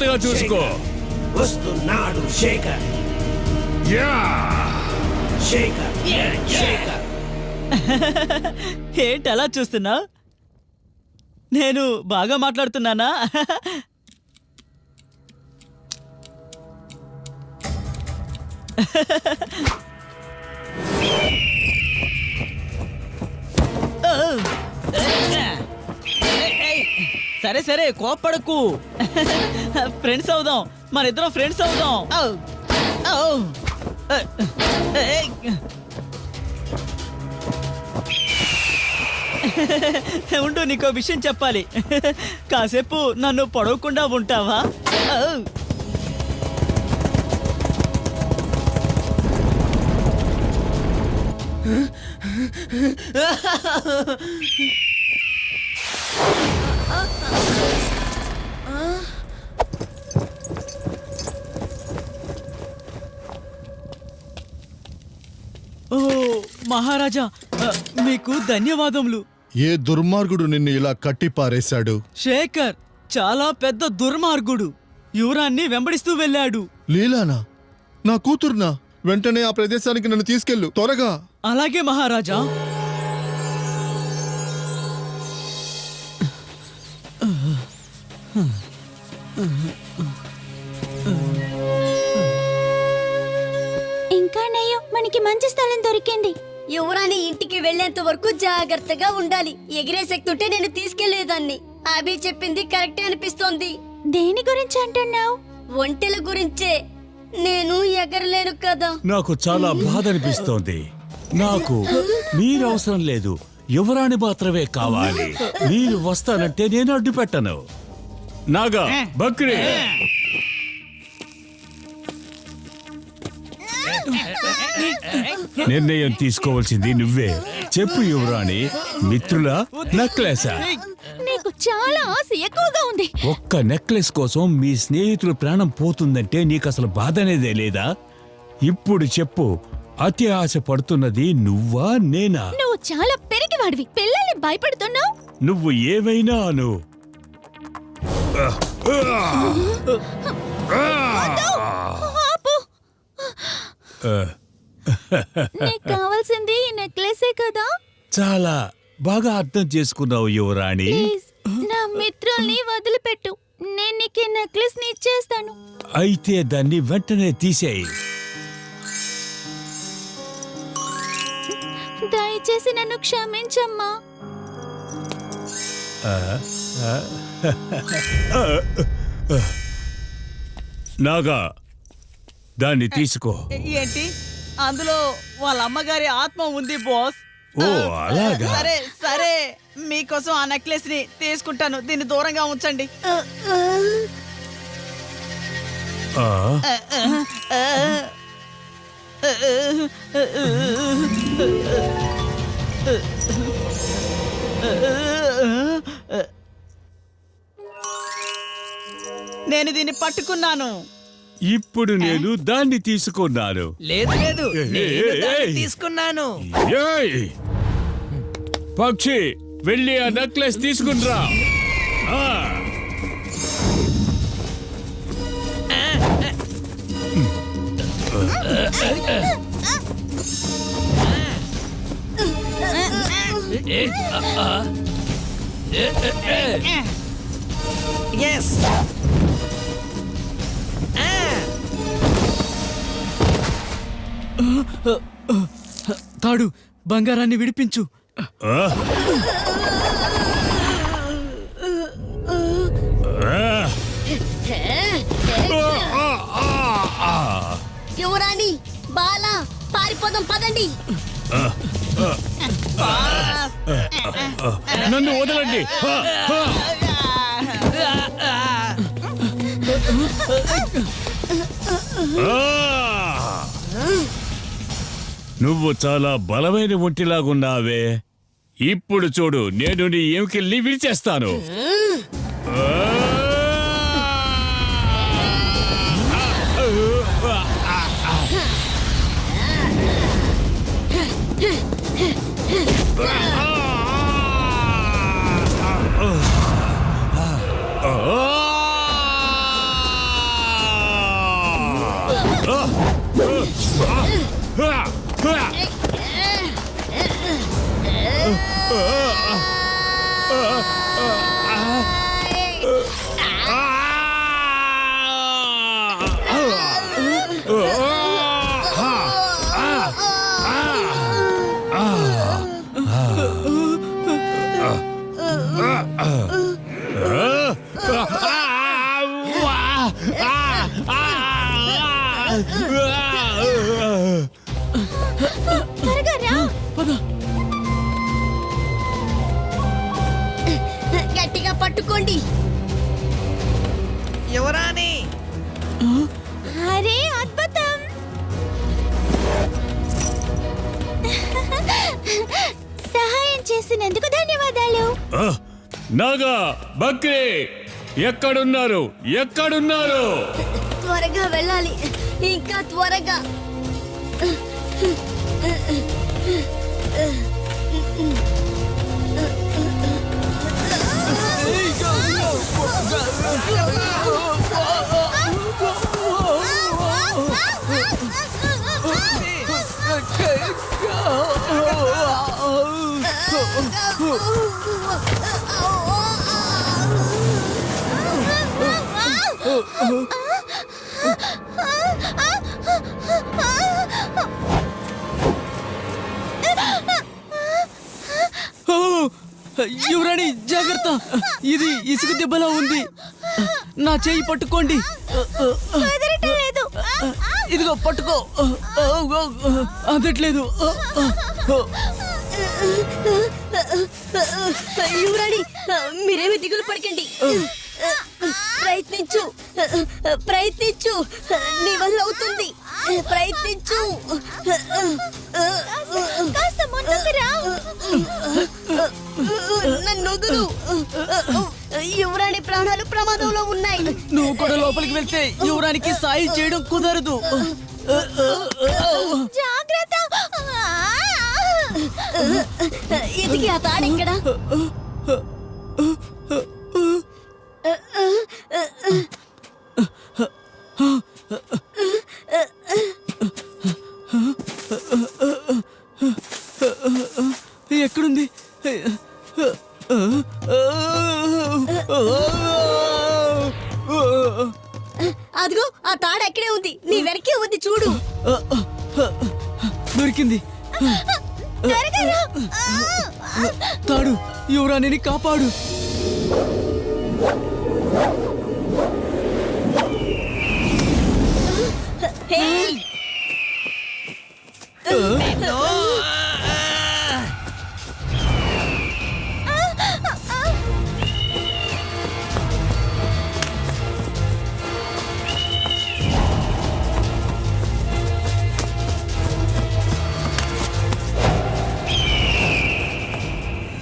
జాగ్రత్తగా చూసుకో. వస్తున్నాడు శేఖర్. శేఖర్ శేఖర్. ఏంటి అలా చూస్తున్నా? నేను బాగా మాట్లాడుతున్నానా? సరే సరే కోప్పడకు. ఫ్రెండ్స్ అవుదాం, మనిద్దరం ఫ్రెండ్స్ అవుదాం. ఉండు, నీకో విషయం చెప్పాలి. కాసేపు నన్ను పొడవకుండా ఉంటావా? ఓ మహారాజా, మీకు ధన్యవాదములు. ఏ దుర్మార్గుడు నిన్ను ఇలా కట్టి పారేశాడు? శేఖర్ చాలా పెద్ద దుర్మార్గుడు. యువరాన్ని వెంబడిస్తూ వెళ్ళాడు. లీలానా? నా కూతుర్నా? వెంటనే ఆ ప్రదేశానికి నన్ను తీసుకెళ్ళు, త్వరగా. అలాగే మహారాజా. ఇంకా నయ్యో, మనకి మంచి స్థలం దొరికింది. యువరాణి ఇంటికి వెళ్లేంత వరకు జాగ్రత్తగా ఉండాలి. ఎగిరే శక్తి ఉంటే నేను తీసుకెళ్లేదాన్ని. అభి చెప్పింది కరెక్టే అనిపిస్తోంది. దేని గురించి అంటున్నావు? ఒంటెల గురించే. నేను ఎగరలేను కదా. నాకు చాలా బాధ అనిపిస్తోంది. నాకు మీరు అవసరం లేదు, యువరాణి మాత్రమే కావాలి. మీరు వస్తానంటే నేను అడ్డు పెట్టను. నాగా, బక్రీ, నిర్ణయం తీసుకోవాల్సింది నువ్వే. చెప్పు యువరాణి, మిత్రులా నెక్లెసా? నీకు చాలా ఆశ ఎక్కువగా ఉంది. ఒక్క నెక్లెస్ కోసం మీ స్నేహితులు ప్రాణం పోతుందంటే నీకు అసలు బాధ అనేదే లేదా? ఇప్పుడు చెప్పు, అతి ఆశ పడుతున్నది నువ్వా నేనా? నువ్వు చాలా పెరిగివాడివి, పిల్లల్ని భయపడుతున్నావు. నువ్వు ఏవైనా అను. ఆపు. నీకు కావాల్సింది ఈ నెక్లెసే కదా? చాలా బాగా అర్థం చేసుకున్నావు యువరాణి. ప్లీజ్ నా మిత్రుల్ని వదిలిపెట్టు. నేను నీకు ఈ నెక్లెస్ ని ఇచ్చేస్తాను. అయితే దాన్ని వెంటనే తీసేయి. దయచేసి నన్ను క్షమించమ్మా. నాగా, దాన్ని తీసుకో. ఏంటి? అందులో వాళ్ళ అమ్మగారి ఆత్మ ఉంది బాస్. ఓ అలాగా? సరే సరే, మీకోసం ఆ నెక్లెస్ ని తీసుకుంటాను. దీన్ని దూరంగా ఉంచండి. ఆ, నేను దీన్ని పట్టుకున్నాను. ఇప్పుడు నేను దాన్ని తీసుకున్నాను. లేదు లేదు, నేను దాన్ని ఏయ్. తీసుకున్నాను. ఏయ్! పక్షి, వెళ్ళి ఆ నెక్లెస్ తీసుకునిరా. ఆ. ఎస్. తాడు, బంగారాన్ని విడిపించు. ఆ? యువరాణి, బాలా, పారిపోదాం పదండి. నన్ను వదలండి. నువ్వు చాలా బలమైన ఒంటిలాగున్నావే. ఇప్పుడు చూడు, నేను నీ ఎముకల్ని విరిచేస్తాను. త్వరగా రా. పద. గట్టిగా పట్టుకోండి. యువరాణి అరే అద్భుతం. సహాయం చేసినందుకు ధన్యవాదాలు. నాగా, బక్రీ, ఎక్కడున్నారు? ఎక్కడున్నారు? త్వరగా వెళ్ళాలి, ఇంకా త్వరగా. యువరాణి జాగ్రత్త, ఇది ఇసుక దెబ్బలా ఉంది. నా చేయి పట్టుకోండి. కుదరటం లేదు. ఇదిగో పట్టుకో. అందట్లేదు. యువరాణి, మీరేమి దిగులు పడకండి. ప్రయత్నించు, ప్రయత్నించు, నీ వల్ల అవుతుంది. ప్రయత్నించు. కాస్త ముందుకు రా. నన్ను వదులు. యువరాణి ప్రాణాలు ప్రమాదంలో ఉన్నాయి. నువ్వు కూడా లోపలికి వెళ్తే యువరానికి సాయం చేయడం కుదరదు. జాగ్రత్త. ఎదిగి ఆ తాడెక్కడ? ఎక్కడుంది? అదిగో ఆ తాడు అక్కడే ఉంది, నీ వెనకే ఉంది, చూడు. దొరికింది. త్వరగా రా. తాడు, యువరాణిని కాపాడు. హే,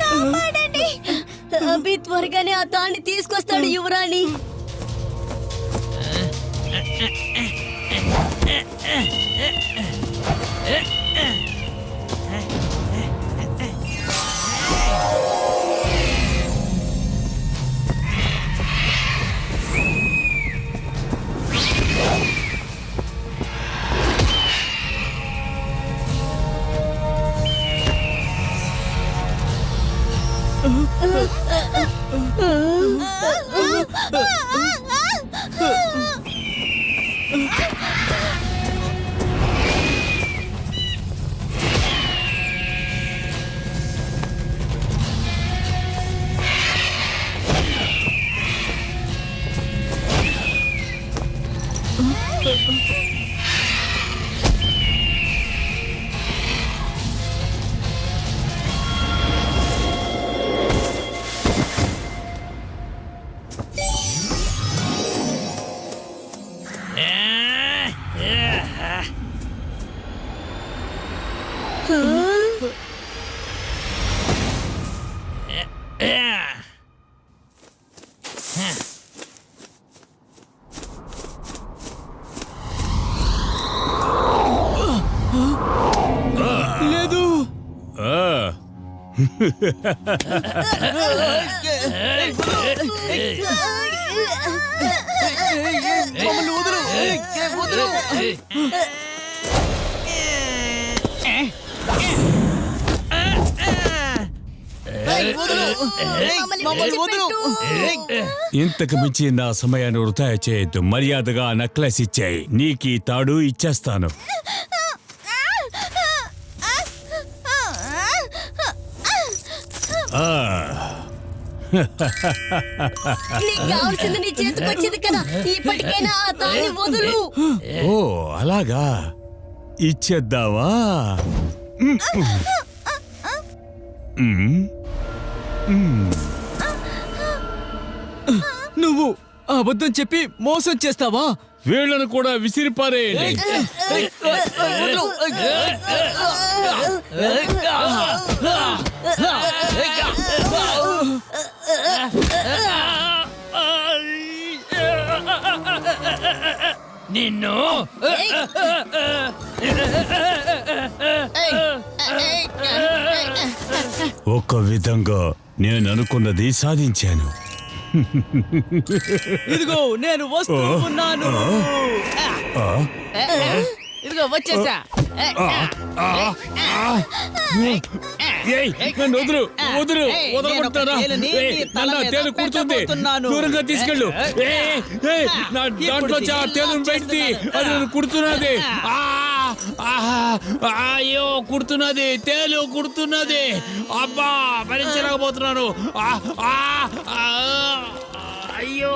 కాపాడండి. అభి త్వరగానే ఆ తాడిని తీసుకొస్తాడు యువరాణి. లేదు. మమ్మల్ని వదలు. వదలు. వదలు. మమ్మల్ని వదలు. ఇంతకు మించి నా సమయాన్ని వృధా చేయొద్దు. మర్యాదగా నెక్లెస్ ఇచ్చేయి. నీకు ఈ తాడు ఇచ్చేస్తాను. ఆ, నీకు కావాల్సింది నీ చేతికి వచ్చింది కదా, ఇప్పటికైనా ఆ తాళి వదులు. ఓ అలాగా, ఇచ్చేద్దావా? నువ్వు అబద్ధం చెప్పి మోసం చేస్తావా? వీళ్ళను కూడా విసిరిపారేయండి. వదలు. నిన్ను ఒక విధంగా నేను అనుకున్నది సాధించాను. ఇదిగో నేను వస్తూ ఉన్నాను. ఇదిగో వచ్చేసా. ఏయ్, నన్ను వదులు, వదులు, ఏయ్, వదలగొడతారా? నేను ఒక తేలుని ఏయ్, నీ తల నన్ను ఆ మీద తేలు కుడుతుంది. పెట్టబోతున్నాను. దూరంగా తీసుకెళ్ళు. ఏయ్, ఏయ్, నా దాంట్లో ఆ తేలు పెట్టి అది నన్ను కుడుతున్నది. అయ్యో, కుడుతున్నది, తేలు కుడుతున్నది. అబ్బా, భరించలేకపోతున్నాను. అయ్యో,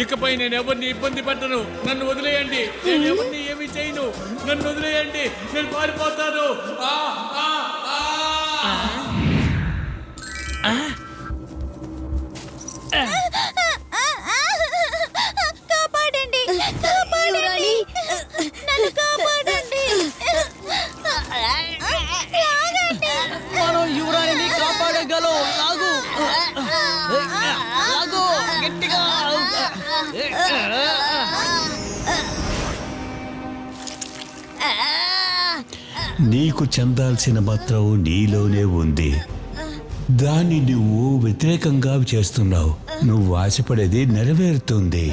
ఇకపై నేను ఎవరిని ఇబ్బంది పెట్టను. నన్ను వదిలేయండి. నేను ఎవరిని ఏమి చేయను. నన్ను వదిలేయండి. నేను పారిపోతాను. కాపాడండి, కాపాడండి, నన్ను కాపాడండి. లాగండి. మనం యువరాణిని కాపాడగలం. లాగు, లాగు, గట్టిగా. నీకు చెందాల్సిన మాత్రం నీలోనే ఉంది. దాన్ని నువ్వు వ్యతిరేకంగా చేస్తున్నావు. నువ్వు ఆశపడేది నెరవేరుతుంది.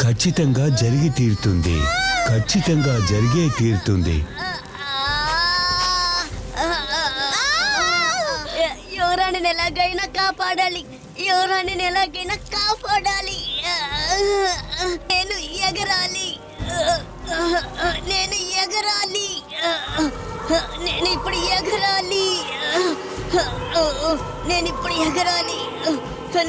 ఖచ్చితంగా జరిగి తీరుతుంది. ఖచ్చితంగా జరిగే తీరుతుంది. యువరాణిని ఎలాగైనా కాపాడాలి. యువరాణిని ఎలాగైనా కాపాడాలి. నేను ఎగరాలి. నేను ఎగరాలి. నేను ఇప్పుడు ఎగరాలి. నేను ఇప్పుడు ఎగరాలి.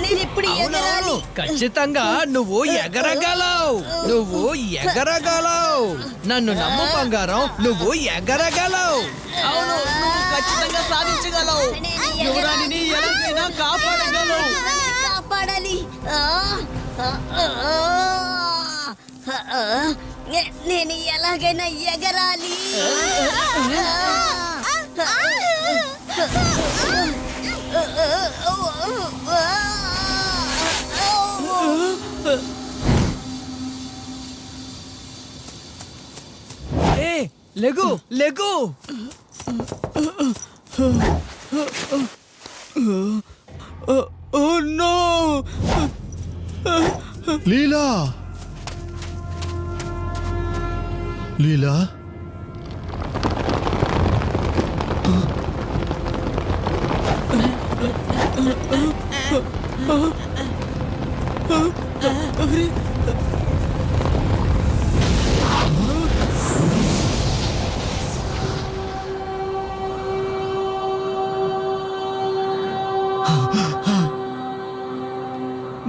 నేను ఇప్పుడు ఎగరాలి. ఖచ్చితంగా నువ్వు ఎగరగలవు. నువ్వు ఎగరగలవు. నన్ను నమ్ము బంగారం, నువ్వు ఎగరగలవు. అవును, నువ్వు ఖచ్చితంగా సాధించగలవు. యువరాణిని ఎలాగైనా కాపాడగలవు. కాపాడాలి. నేను ఎలాగైనా ఎగరాలి. ఏ, లెగు, లెగు. Oh no. లీలా, లీలా,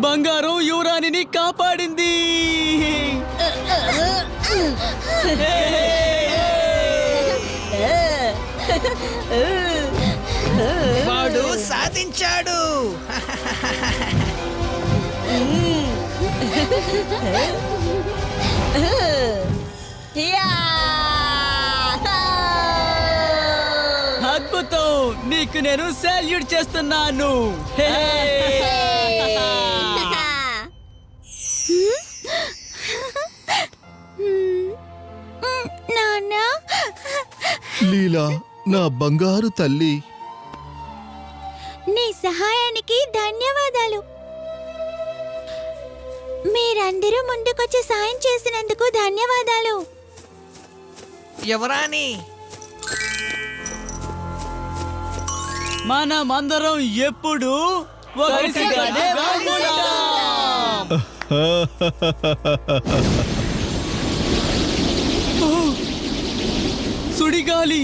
బంగారం యువరాణిని కాపాడింది. వాడు సాధించాడు. అద్భుతం, నీకు నేను సాల్యూట్ చేస్తున్నాను. నాన్న, లీలా, నా బంగారు తల్లి. నీ సహాయానికి ధన్యవాదాలు. మీరు అందరూ ముందుకొచ్చి సాయం చేసినందుకు ధన్యవాదాలు. ఎవరాని? మనమందరం ఎప్పుడు ఒకటిగానే బాగుంటాం. ఓ, సుడిగాలి.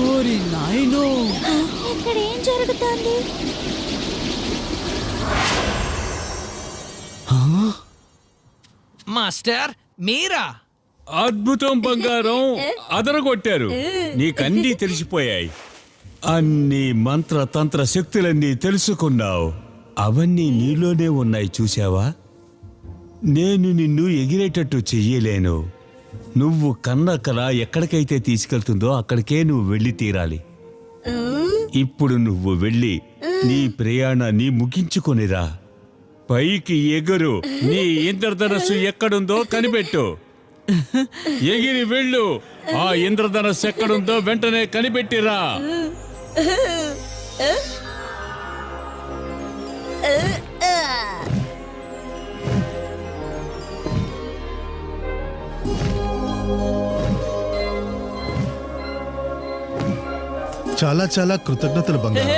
ఓరి నాయనో, ఇక్కడ ఏం జరుగుతోంది? మాస్టర్ మీరా? అద్భుతం బంగారం, అదరగొట్టారు. నీకన్నీ తెలిసిపోయాయి. అన్ని మంత్ర తంత్ర శక్తులన్నీ తెలుసుకున్నావు. అవన్నీ నీలోనే ఉన్నాయి, చూసావా? నేను నిన్ను ఎగిరేటట్టు చెయ్యలేను. నువ్వు కన్న కల ఎక్కడికైతే తీసుకెళ్తుందో అక్కడికే నువ్వు వెళ్ళి తీరాలి. ఇప్పుడు నువ్వు వెళ్ళి నీ ప్రయాణాన్ని ముగించుకొనిరా. పైకి ఎగురు. నీ ఇంద్రధనస్సు ఎక్కడుందో కనిపెట్టు. ఎగిరి వెళ్ళు. ఆ ఇంద్రధనస్సు ఎక్కడుందో వెంటనే కనిపెట్టిరా. చాలా చాలా కృతజ్ఞతలు బంగారం.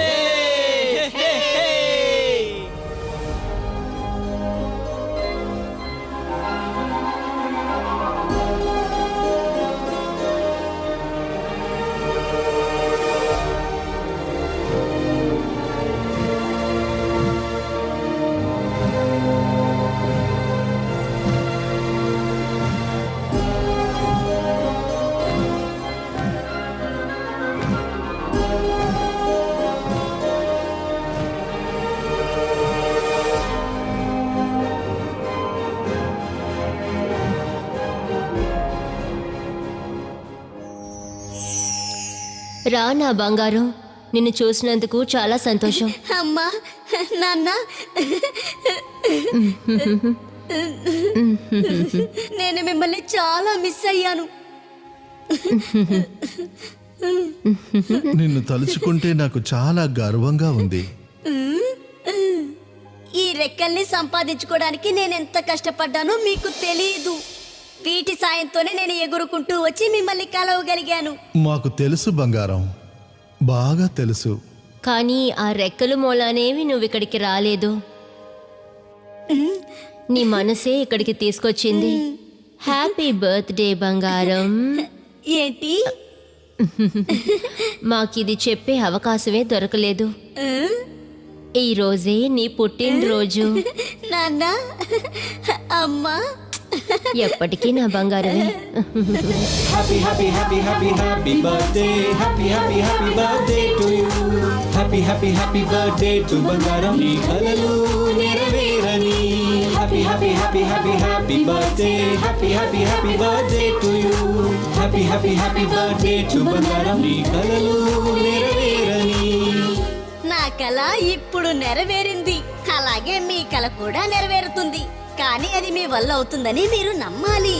రా నా బంగారం, నిన్ను చూసినందుకు చాలా సంతోషం. అమ్మా, నాన్న, నేను మిమ్మల్ని చాలా మిస్ అయ్యాను. నిన్ను తలుచుకుంటే నాకు చాలా గర్వంగా ఉంది. ఈ రెక్కల్ని సంపాదించుకోవడానికి నేను ఎంత కష్టపడ్డానో మీకు తెలియదు. వీటి సాయంతోనే నేను ఎగురుకుంటూ వచ్చి మిమ్మల్ని కలవగలిగాను. మాకు తెలుసు బంగారం, బాగా తెలుసు. కానీ ఆ రెక్కలు మూలానేవి నువ్వు ఇక్కడికి రాలేదు. నీ మనసే ఇక్కడికి తీసుకొచ్చింది. హ్యాపీ బర్త్డే బంగారం. ఏంటి? మాకిది చెప్పే అవకాశమే దొరకలేదు. ఈ రోజే నీ పుట్టినరోజు. నాన్న, అమ్మా, ఎప్పటికీ నా బంగారమే. Happy, happy, happy, happy, happy birthday. Happy, happy, happy birthday to you. Happy, happy, happy birthday to బంగారం. నీ కలలు నెరవేరని. Happy, happy, happy, happy, happy birthday. Happy, happy, happy birthday to you. Happy, happy, happy birthday to బంగారం. నీ కలలు నెరవేరని. నా కల ఇప్పుడు నెరవేరింది. అలాగే మీ కల కూడా నెరవేరుతుంది. కానీ అది మీ వల్ల అవుతుందని మీరు నమ్మాలి.